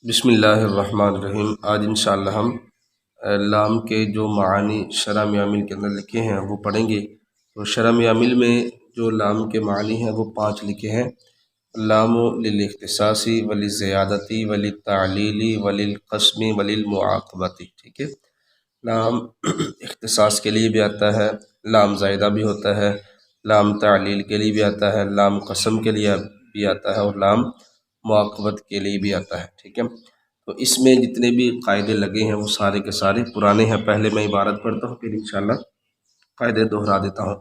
بسم اللہ الرحمن الرحیم۔ آج انشاءاللہ ہم لام کے جو معانی شرح میامل کے اندر لکھے ہیں وہ پڑھیں گے۔ تو شرح میامل میں جو لام کے معانی ہیں وہ 5 لکھے ہیں۔ لام للاختصاصی وللزیادتی وللتعلیلی وللقسمی وللمعاقبتی، ٹھیک ہے۔ لام اختصاص کے لیے بھی آتا ہے، لام زائدہ بھی ہوتا ہے، لام تعلیل کے لیے بھی آتا ہے، لام قسم کے لیے بھی آتا ہے اور لام معاقبت کے لیے بھی آتا ہے، ٹھیک ہے۔ تو اس میں جتنے بھی قاعدے لگے ہیں وہ سارے کے سارے پرانے ہیں۔ پہلے میں عبارت پڑھتا ہوں پھر انشاءاللہ قاعدے دہرا دیتا ہوں۔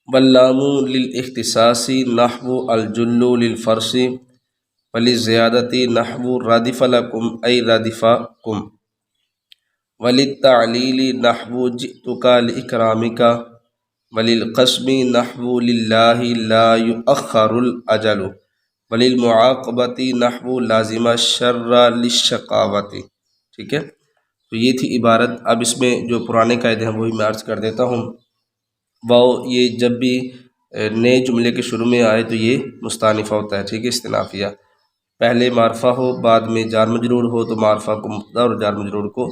واللام للاختصاص نحو الجل للفرس وللزیادتی نحو ردف لکم ای ردفکم وللتعلیل نحو جئتک لاکرامک وللقسم نحو للہ لا یؤخر الاجل وللمعاقبتی نحو لازم الشر للشقاوتی، ٹھیک ہے۔ تو یہ تھی عبارت۔ اب اس میں جو پرانے قاعدے ہیں وہی میں عرض کر دیتا ہوں۔ واو یہ جب بھی نئے جملے کے شروع میں آئے تو یہ مستانفہ ہوتا ہے، ٹھیک ہے، استنافیہ۔ پہلے معرفہ ہو بعد میں جار مجرور ہو تو معرفہ کو مبتدا اور جار مجرور کو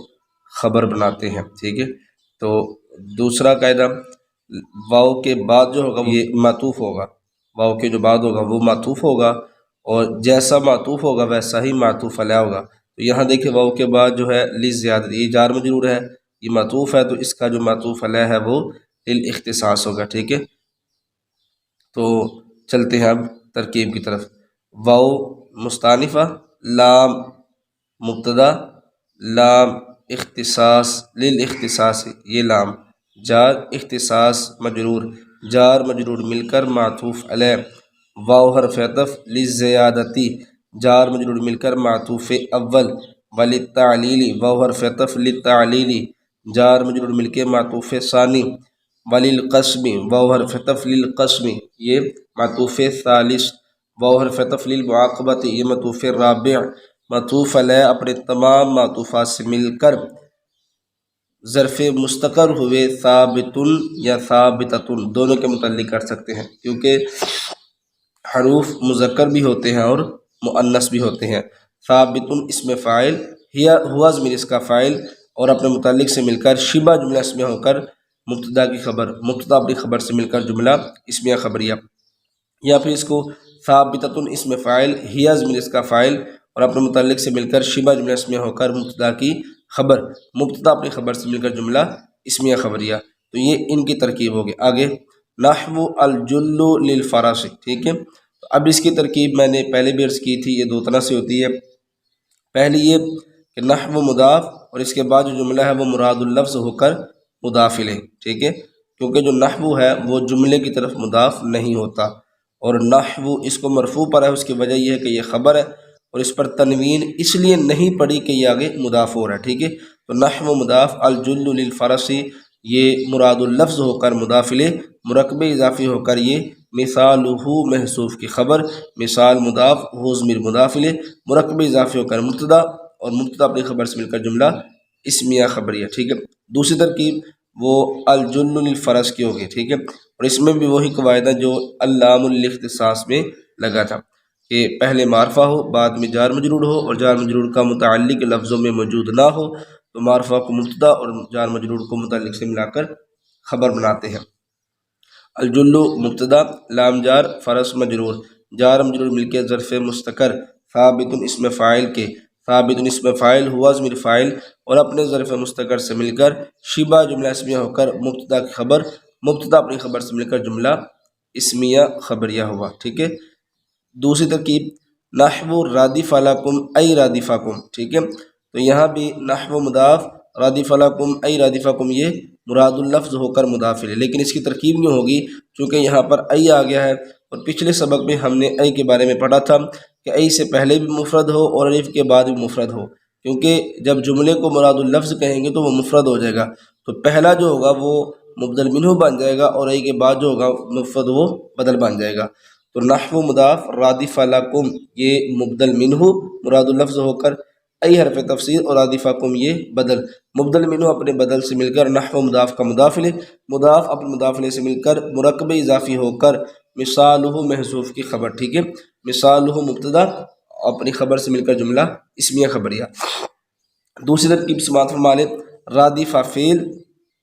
خبر بناتے ہیں، ٹھیک ہے۔ تو دوسرا قاعدہ، واو کے بعد جو ہوگا یہ معطوف ہوگا، واو کے جو بعد ہوگا وہ معطوف ہوگا، اور جیسا معطوف ہوگا ویسا ہی معطوف علیہ ہوگا۔ تو یہاں دیکھیں واو کے بعد جو ہے للزیادہ، یہ جار مجرور ہے، یہ معطوف ہے، تو اس کا جو معطوف علیہ ہے وہ للاختصاص ہوگا، ٹھیک ہے۔ تو چلتے ہیں اب ترکیب کی طرف۔ واو مستانفہ، لام مبتدا، لام اختصاص للاختصاص یہ لام، جار اختصاص مجرور، جار مجرور مل کر معطوف علیہ، واو حرف عطف للزیادتی، جار مجرور مل کر معطوف اول، وللتعلیلی واو حرف عطف للتعلیلی، جار مجرور مل کے معطوف ثانی، وللقسم واو حرف عطف للقسم یہ معطوف ثالث، واو حرف عطف للمعاقبت یہ معطوف رابع، معطوف علیہ اپنے تمام معطوفات سے مل کر ظرف مستقر ہوئے ثابتن یا ثابتتن دونوں کے متعلق کر سکتے ہیں، کیونکہ حروف مذکر بھی ہوتے ہیں اور مؤنث بھی ہوتے ہیں۔ ثابتن اسم فاعل، ہوا ضمیر اس کا فاعل، اور اپنے متعلق سے مل کر شبہ جملہ اسمیہ ہو کر مبتدا کی خبر، مبتدا اپنی خبر سے مل کر جملہ اسمیہ خبریہ، یا پھر اس کو ثابتتن اسم فاعل، ہیا ضمیر اس کا فاعل، اور اپنے متعلق سے مل کر شبہ جملہ اسمیہ ہو کر مبتدا کی خبر، مبتدا اپنی خبر سے مل کر جملہ اسمیہ خبریہ۔ تو یہ ان کی ترکیب ہوگی۔ آگے نحو الجل للفرس، ٹھیک ہے۔ تو اب اس کی ترکیب میں نے پہلے بھی عرض کی تھی، یہ 2 طرح سے ہوتی ہے۔ پہلی یہ کہ نحو مضاف اور اس کے بعد جو جملہ ہے وہ مراد اللفظ ہو کر مضاف الیہ، ٹھیک ہے، کیونکہ جو نحو ہے وہ جملے کی طرف مضاف نہیں ہوتا، اور نحو اس کو مرفوع پر ہے، اس کی وجہ یہ ہے کہ یہ خبر ہے، اور اس پر تنوین اس لیے نہیں پڑی کہ یہ آگے مضاف ہو رہا ہے، ٹھیک ہے۔ تو نحو مضاف، الجل للفرس یہ مراد اللفظ ہو کر مضاف الیہ، مرکب اضافی ہو کر یہ مثالہ محذوف کی خبر، مثال مضاف ہو ضمیر مضاف الیہ، مرکب اضافی ہو کر مبتدا، اور مبتدا اپنی خبر سے مل کر جملہ اسمیہ خبریہ، ٹھیک ہے۔ دوسری ترکیب وہ الجل للفرس کی ہوگی، ٹھیک ہے، اور اس میں بھی وہی قواعد ہے جو اللام للاختصاص میں لگا تھا، کہ پہلے معرفہ ہو بعد میں جار مجرور ہو، اور جار مجرور کا متعلق لفظوں میں موجود نہ ہو تو معرفہ کو مبتدا اور جار مجرور کو متعلق سے ملا کر خبر بناتے ہیں۔ الجل مبتدا، لام جار، فرس مجرور، جار مجرور مل کے ظرف مستقر، ثابت اسم فاعل کے، ثابت اسم فاعل ہوا ضمیر فاعل، اور اپنے ظرف مستقر سے مل کر شبہ جملہ اسمیہ ہو کر مبتدا کی خبر، مبتدا اپنی خبر سے مل کر جملہ اسمیہ خبریہ ہوا، ٹھیک ہے۔ دوسری ترکیب نحو رادف لکم ای رادفکم، ٹھیک ہے۔ تو یہاں بھی نحو مضاف، رادف لکم ای رادفکم یہ مراد اللفظ ہو کر مضاف الیہ، لیکن اس کی ترکیب نہیں ہوگی چونکہ یہاں پر ای آ گیا ہے، اور پچھلے سبق میں ہم نے ای کے بارے میں پڑھا تھا کہ ای سے پہلے بھی مفرد ہو اور الف کے بعد بھی مفرد ہو، کیونکہ جب جملے کو مراد اللفظ کہیں گے تو وہ مفرد ہو جائے گا، تو پہلا جو ہوگا وہ مبدل منہ بن جائے گا، اور ای کے بعد جو ہوگا مفرد وہ بدل بن جائے گا۔ تو نحو مضاف، رادف لکم یہ مبدل منہ مراد اللفظ ہو کر، ای حرف تفسیر، اور رادفکم یہ بدل، مبدل منہ اپنے بدل سے مل کر نحو مضاف کا مضاف الیہ، مضاف اپنے مضاف الیہ سے مل کر مرکب اضافی ہو کر مثالہ محذوف کی خبر، ٹھیک ہے۔ مثالہ مبتدا اپنی خبر سے مل کر جملہ اسمیہ خبریہ۔ دوسری ترکیب سماعت فرما لیں، رادف فعل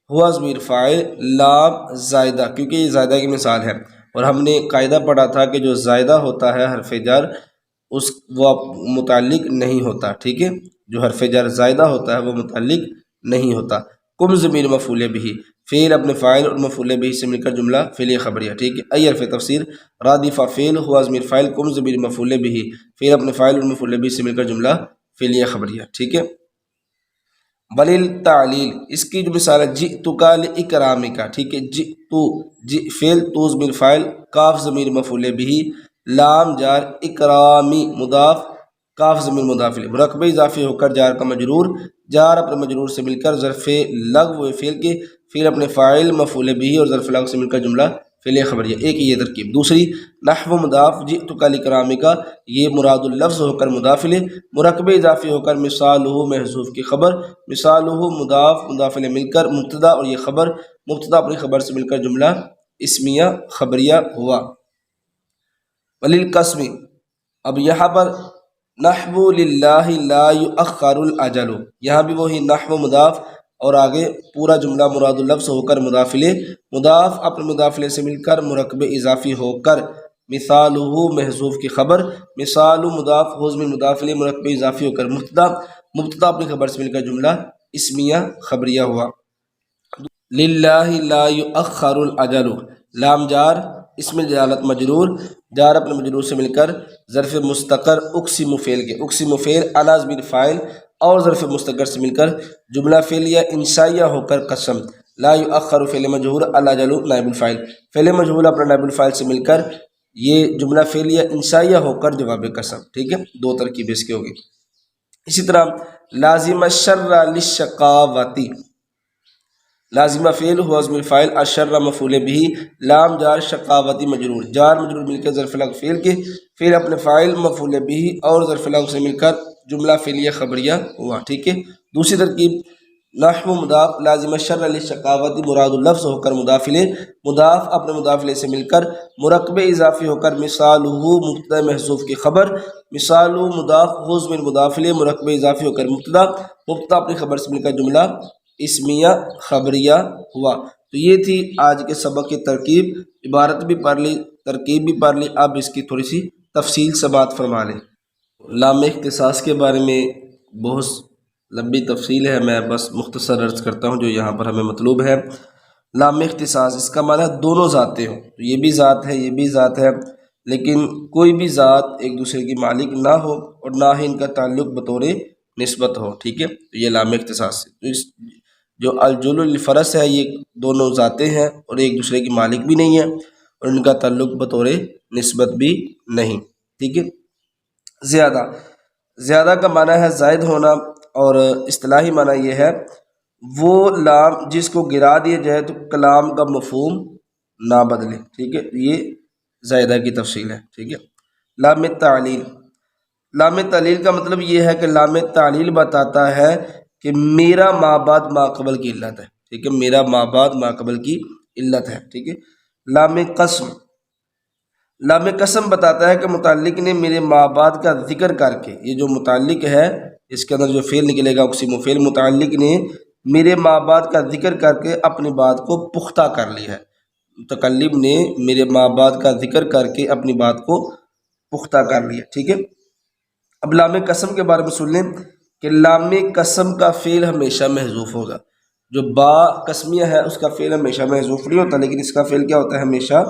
ہوا ضمیر فاعل لام زائدہ، کیونکہ یہ زائدہ کی مثال ہے اور ہم نے قاعدہ پڑھا تھا کہ جو زائدہ ہوتا ہے حرف جر وہ متعلق نہیں ہوتا، ٹھیک ہے، جو حرف جر زائدہ ہوتا ہے وہ متعلق نہیں ہوتا۔ کم ضمیر مفعول بھی، فعل اپنے فاعل اور مفعول بھی سے مل کر جملہ فعلیہ خبریہ، ٹھیک ہے۔ ای حرف تفسیر، رادف فعل ہوا ضمیر فاعل کم ضمیر مفعول بھی، فعل اپنے فاعل اور مفعول بھی سے مل کر جملہ فعلیہ خبریہ، ٹھیک ہے۔ ولیل تعلیل، اس کی جو مثال ہے جئتک لاکرامک، ٹھیک ہے، جئتو فعل تو ضمیر فاعل کاف ضمیر مفعول بھی لام جار اکرامی مضاف کاف ضمیر مضاف الیہ، مرکب اضافی ہو کر جار کا مجرور، جار اپنے مجرور سے مل کر ظرف لغو فعل کے فعل اپنے فاعل مفعول بھی اور ظرف لغو سے مل کر جملہ فعلیہ خبریہ، ایک یہ ترکیب۔ دوسری نحو مضاف جئتک لاکرامک، یہ مراد اللفظ ہو کر مضاف الیہ، مرکب اضافی ہو کر مثالہ محذوف کی خبر، مثالہ مضاف مضاف الیہ مل کر مبتدا اور یہ خبر، مبتدا اپنی خبر سے مل کر جملہ اسمیہ خبریہ ہوا۔ وللقسم، اب یہاں پر نحو للہ لا یؤخر الاجل، یہاں بھی وہی نحو مضاف اور آگے پورا جملہ مراد اللفظ ہو کر مضاف الیہ، مضاف اپنے مضاف الیہ سے مل کر مرکب اضافی ہو کر مثالہ محذوف کی خبر، مثال مضاف حزم مضاف الیہ مرکب اضافی ہو کر مبتدا، مبتدا اپنی خبر سے مل کر جملہ اسمیہ خبریہ ہوا۔ للہ لا یؤخر الاجل، لام جار اسم جلالت مجرور، جار اپنے مجرور سے مل کر ظرف مستقر اقسم فعل کے، اقسم فعل انا ضمیر فاعل اور ظرف مستقر سے مل کر جملہ فعلیہ انشائیہ ہو کر قسم، لا یؤخر فعل مجہور الاجل نائب الفاعل، فعل مجہول اپنا نائب الفاعل سے مل کر یہ جملہ فعلیہ انشائیہ ہو کر جواب قسم، ٹھیک ہے، دو ترکیبیں اس کی ہوگی۔ اسی طرح لازم الشر للشقاوتی، لازمہ فعل ہوا ضمیر فاعل الشر مفعول بھی لام جار شقاوتی مجرور، جار مجرور مل کر ظرف لغو فعل کے فعل اپنے فاعل مفعول بھی اور ظرف لغو سے مل کر جملہ فعلیہ خبریہ ہوا، ٹھیک ہے۔ دوسری ترکیب نحو مضاف لازم الشر للشقاوتی مراد اللفظ ہو کر مضاف الیہ، مضاف اپنے مضاف الیہ سے مل کر مرکب اضافی ہو کر مثالہ مبتدا محذوف کی خبر، مثال مضاف حذف من مضاف الیہ مرکب اضافی ہو کر مبتدا، مبتدا اپنی خبر سے مل کر جملہ اسمیہ خبریہ ہوا۔ تو یہ تھی آج کے سبق کی ترکیب، عبارت بھی پڑھ لی، ترکیب بھی پڑھ لی، اب اس کی تھوڑی سی تفصیل سماعت فرما لیں۔ لام اختصاص کے بارے میں بہت لمبی تفصیل ہے، میں بس مختصر عرض کرتا ہوں جو یہاں پر ہمیں مطلوب ہے۔ لام اختصاص اس کا معنی ہے دونوں ذاتیں ہوں، تو یہ بھی ذات ہے یہ بھی ذات ہے، لیکن کوئی بھی ذات ایک دوسرے کی مالک نہ ہو اور نہ ہی ان کا تعلق بطور نسبت ہو، ٹھیک ہے، تو یہ لام اختصاص ہے۔ تو اس جو الجل الفرس ہے یہ دونوں ذاتیں ہیں اور ایک دوسرے کی مالک بھی نہیں ہیں اور ان کا تعلق بطور نسبت بھی نہیں، ٹھیک ہے۔ زیادہ، زیادہ کا معنی ہے زائد ہونا، اور اصطلاحی معنی یہ ہے وہ لام جس کو گرا دیا جائے تو کلام کا مفہوم نہ بدلے، ٹھیک ہے، یہ زائدہ کی تفصیل ہے، ٹھیک ہے۔ لام تعلیل، لام تعلیل کا مطلب یہ ہے کہ لام تعلیل بتاتا ہے کہ میرا ما بعد ما قبل کی علت ہے، ٹھیک ہے، میرا ما بعد ما قبل کی علت ہے، ٹھیک ہے۔ لام قسم، لام قسم بتاتا ہے کہ متعلق نے میرے ما بعد کا ذکر کر کے، یہ جو متعلق ہے اس کے اندر جو فعل نکلے گا اقسم فعل، متعلق نے میرے ما بعد کا ذکر کر کے اپنی بات کو پختہ کر لی ہے، متکلم نے میرے ما بعد کا ذکر کر کے اپنی بات کو پختہ کر لیا، ٹھیک ہے۔ اب لام قسم کے بارے میں سن لیں کہ لام قسم کا فعل ہمیشہ محذوف ہوگا، جو با قسمیہ ہے اس کا فعل ہمیشہ محذوف نہیں ہوتا، لیکن اس کا فعل کیا ہوتا ہے، ہمیشہ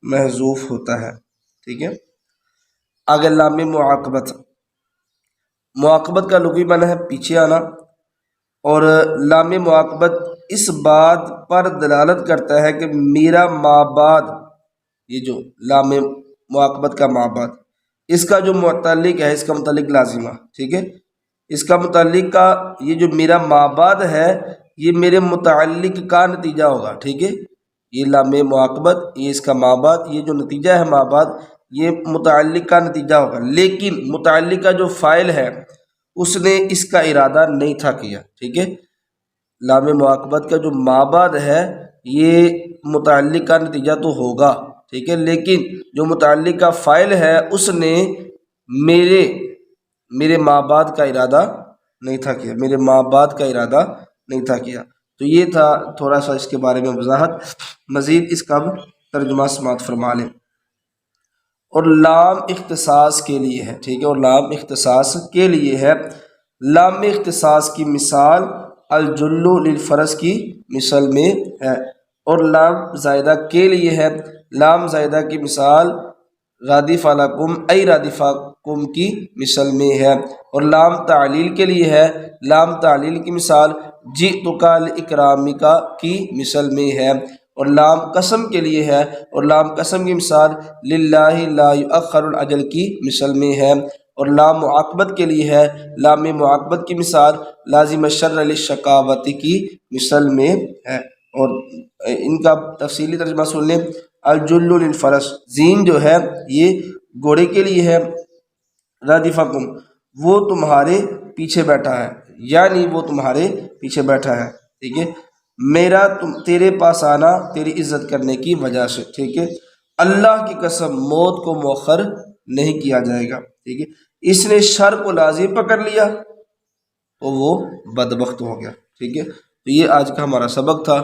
محذوف ہوتا ہے، ٹھیک ہے۔ آگے لام معاقبت، معاقبت کا لغوی معنی ہے پیچھے آنا، اور لام معاقبت اس بات پر دلالت کرتا ہے کہ میرا ما بعد، یہ جو لام معاقبت کا ما بعد اس کا جو متعلق ہے، اس کا متعلق لازمہ، ٹھیک ہے، اس کا متعلق کا یہ جو میرا ما بعد ہے یہ میرے متعلق کا نتیجہ ہوگا، ٹھیک ہے، یہ لام معاقبت یہ اس کا ما بعد، یہ جو نتیجہ ہے ما بعد یہ متعلق کا نتیجہ ہوگا، لیکن متعلق کا جو فاعل ہے اس نے اس کا ارادہ نہیں تھا کیا، ٹھیک ہے۔ لام معاقبت کا جو ما بعد ہے یہ متعلق کا نتیجہ تو ہوگا، ٹھیک ہے، لیکن جو متعلق کا فاعل ہے اس نے میرے ماں باپ کا ارادہ نہیں تھا کیا، میرے ماں باپ کا ارادہ نہیں تھا کیا۔ تو یہ تھا تھوڑا سا اس کے بارے میں وضاحت، مزید اس کا ترجمہ سماعت فرما لیں۔ اور لام اختصاص کے لیے ہے، ٹھیک ہے، اور لام اختصاص کے لیے ہے۔ لام اختصاص کی مثال الجلو للفرس کی مثل میں ہے، اور لام زائدہ کے لیے ہے۔ لام زائدہ کی مثال رادف لکم ای رادفکم کی مثل میں ہے، اور لام تعلیل کے لیے ہے۔ لام تعلیل کی مثال جئتک لاکرامک کی مثل میں ہے، اور لام قسم کے لیے ہے، اور لام قسم کی مثال للہ لا یؤخر الاجل کی مثل میں ہے، اور لام معاقبت کے لیے ہے۔ لام معاقبت کی مثال لازم الشر للشقاوت کی مثل میں ہے۔ اور ان کا تفصیلی ترجمہ سن لیں۔ الجل للفرس، زین جو ہے یہ گھوڑے کے لیے ہے، رادفکم وہ تمہارے پیچھے بیٹھا ہے، یعنی وہ تمہارے پیچھے بیٹھا ہے، ٹھیک ہے، میرا تیرے پاس آنا تیری عزت کرنے کی وجہ سے، ٹھیک ہے۔ اللہ کی قسم موت کو مؤخر نہیں کیا جائے گا، ٹھیک ہے۔ اس نے شر کو لازم پکڑ لیا تو وہ بدبخت ہو گیا، ٹھیک ہے۔ تو یہ آج کا ہمارا سبق تھا۔